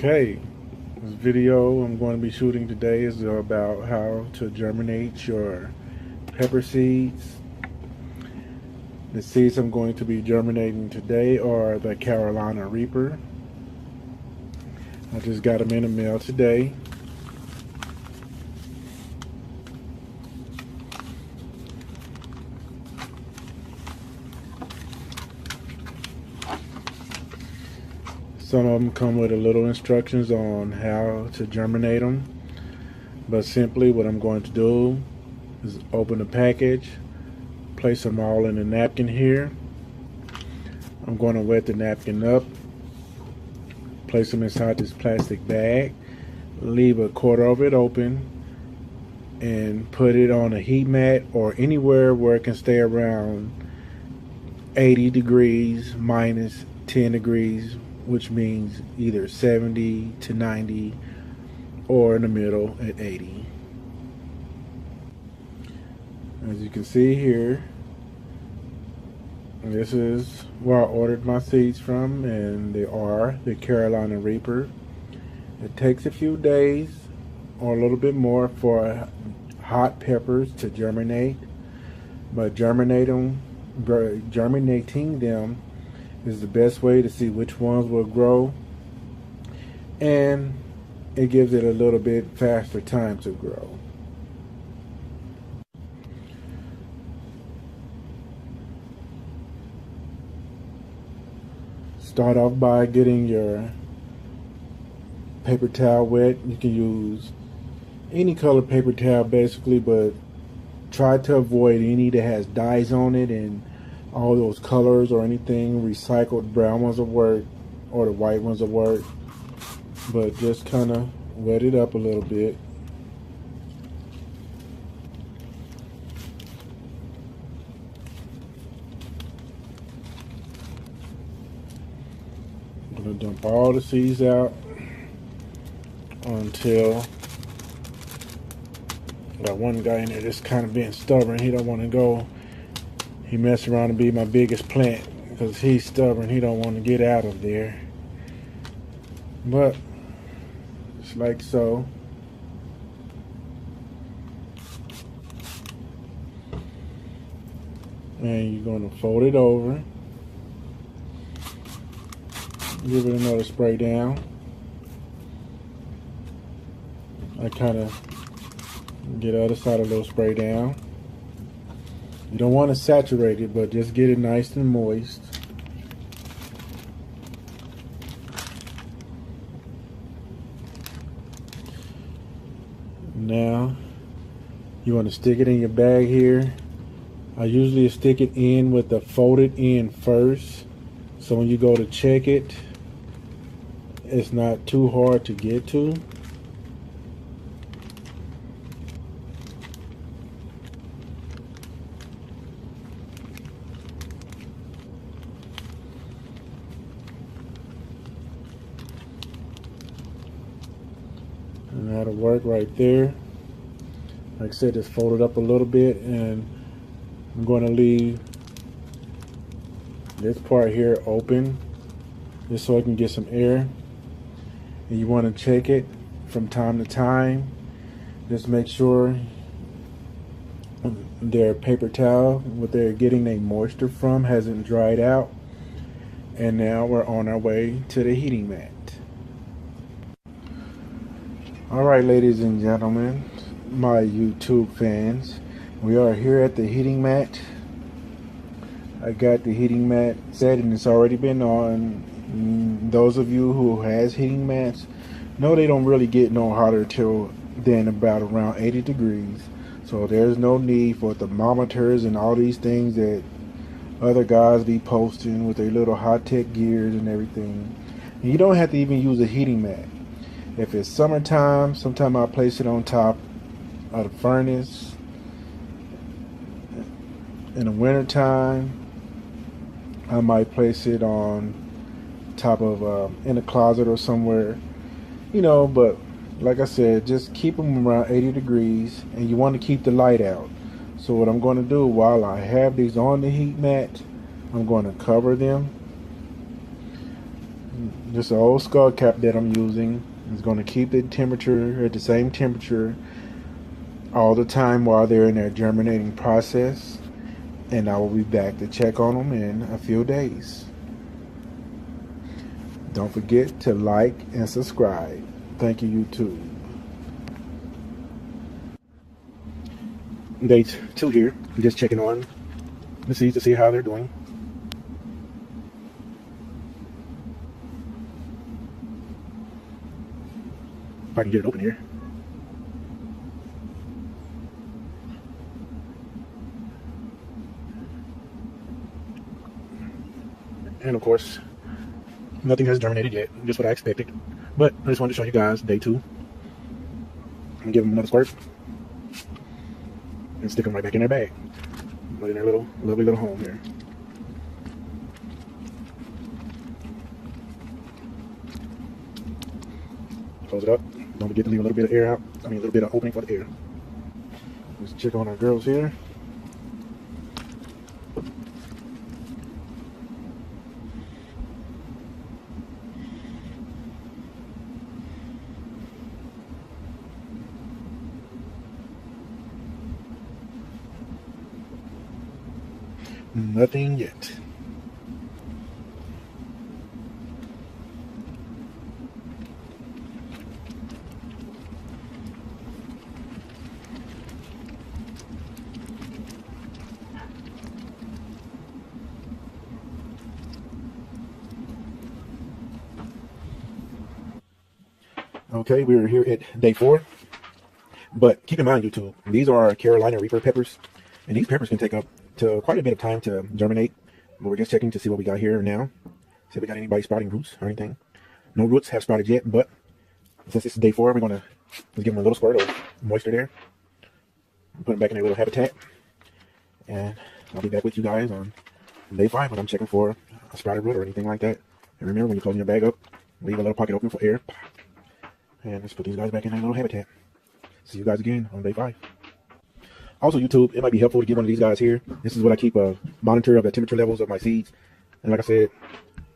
Okay, this video I'm going to be shooting today is about how to germinate your pepper seeds. The seeds I'm going to be germinating today are the Carolina Reaper. I just got them in the mail today. Some of them come with a little instructions on how to germinate them, but simply what I'm going to do is open the package, place them all in a napkin here. I'm going to wet the napkin up, place them inside this plastic bag, leave a quarter of it open, and put it on a heat mat or anywhere where it can stay around 80 degrees minus 10 degrees, which means either 70 to 90 or in the middle at 80. As you can see here, this is where I ordered my seeds from, and they are the Carolina Reaper. It takes a few days or a little bit more for hot peppers to germinate, but germinating them is the best way to see which ones will grow, and it gives it a little bit faster time to grow. Start off by getting your paper towel wet. You can use any color paper towel basically, but try to avoid any that has dyes on it and all those colors or anything. Recycled brown ones will work, or the white ones will work, but just kind of wet it up a little bit. I'm going to dump all the seeds out until got one guy in there that's kind of being stubborn. He don't want to go. He mess around and be my biggest plant because he's stubborn. He don't want to get out of there. But it's like so. And you're going to fold it over. Give it another spray down. I kind of get the other side of the spray down. You don't want to saturate it, but just get it nice and moist. Now, you want to stick it in your bag here. I usually stick it in with the folded end first, so when you go to check it, it's not too hard to get to. And that'll work right there. Like I said, just fold it up a little bit, and I'm going to leave this part here open just so I can get some air. And you want to check it from time to time. Just make sure their paper towel, what they're getting their moisture from, hasn't dried out. And now we're on our way to the heating mat. Alright, ladies and gentlemen, my YouTube fans, we are here at the heating mat. I got the heating mat set and it's already been on. Those of you who has heating mats know they don't really get no hotter till then about around 80 degrees. So there's no need for thermometers and all these things that other guys be posting with their little high-tech gears and everything. And you don't have to even use a heating mat. If it's summertime, sometimes I'll place it on top of the furnace. In the wintertime, I might place it on top of in a closet or somewhere, you know. But like I said, just keep them around 80 degrees, and you want to keep the light out. So what I'm going to do while I have these on the heat mat, I'm going to cover them, This old skull cap that I'm using is going to keep the temperature at the same temperature all the time while they're in their germinating process, and I will be back to check on them in a few days. Don't forget to like and subscribe. Thank you, YouTube. Day 2 here. I'm just checking on the seeds to see how they're doing. If I can get it open here. And of course, nothing has germinated yet, just what I expected. But I just wanted to show you guys day 2. I'm gonna give them another squirt and stick them right back in their bag. Right in their little, lovely little home here. Close it up. Don't forget to leave a little bit of air out. I mean, a little bit of opening for the air. Let's check on our girls here. Nothing yet. Okay, we're here at day 4. But keep in mind, YouTube, these are Carolina Reaper peppers, and these peppers can take up to quite a bit of time to germinate. But we're just checking to see what we got here now. See if we got anybody sprouting roots or anything. No roots have sprouted yet, but since this is day 4, we're gonna just give them a little squirt of moisture there. Put them back in their little habitat, and I'll be back with you guys on day 5 when I'm checking for a sprouted root or anything like that. And remember, when you're closing your bag up, leave a little pocket open for air. And let's put these guys back in their little habitat. See you guys again on day 5. Also, YouTube, it might be helpful to get one of these guys here. This is what I keep a monitor of the temperature levels of my seeds. And like I said,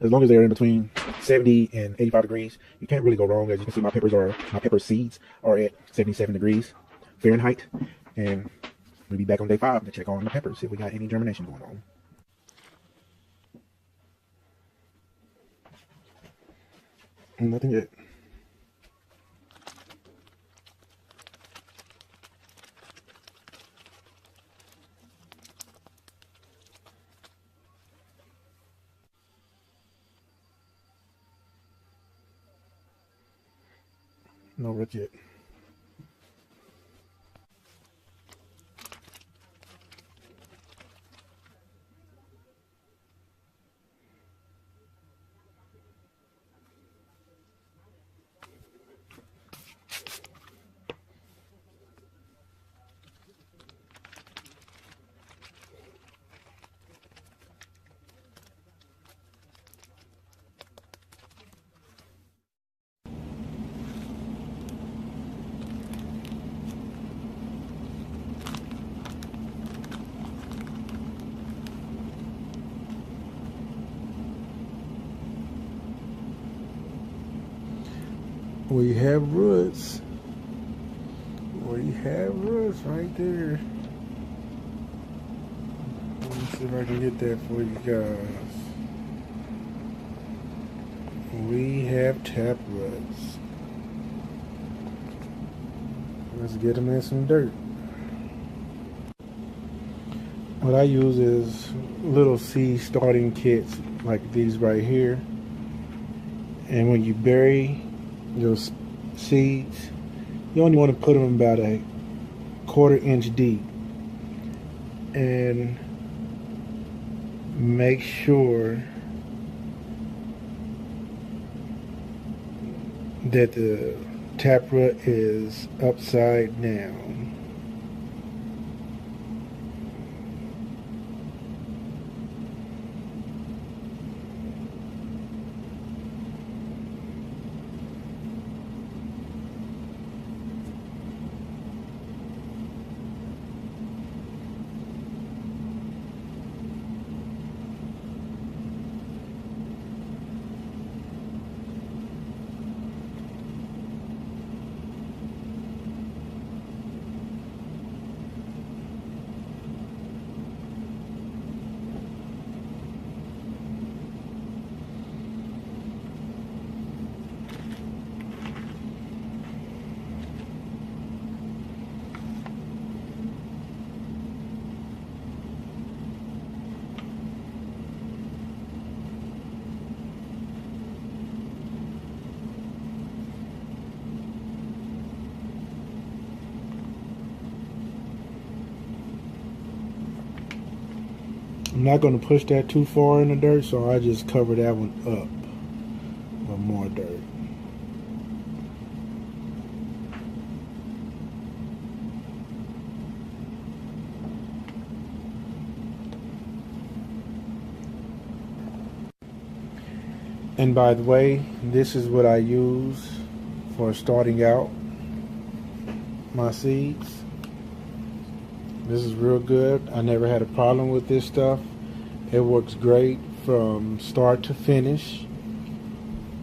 as long as they're in between 70 and 85 degrees, you can't really go wrong. As you can see, my pepper seeds are at 77 degrees Fahrenheit. And we'll be back on day 5 to check on the peppers, see if we got any germination going on. Nothing yet. No roots yet. We have roots. We have roots right there. Let me see if I can get that for you guys. We have tap roots. Let's get them in some dirt. What I use is little seed starting kits like these right here. And when you bury those seeds, you only want to put them about a 1/4 inch deep, and make sure that the taproot is upside down. I'm not going to push that too far in the dirt, so I just cover that one up with more dirt. And by the way, this is what I use for starting out my seeds. This is real good. I never had a problem with this stuff. It works great from start to finish.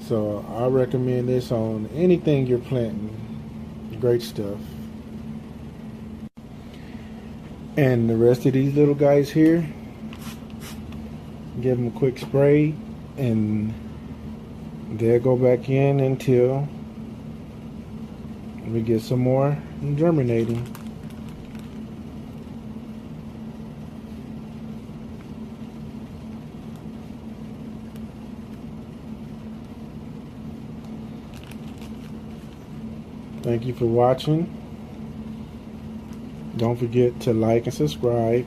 So I recommend this on anything you're planting. Great stuff. And the rest of these little guys here, give them a quick spray and they'll go back in until we get some more germinating. Thank you for watching. Don't forget to like and subscribe.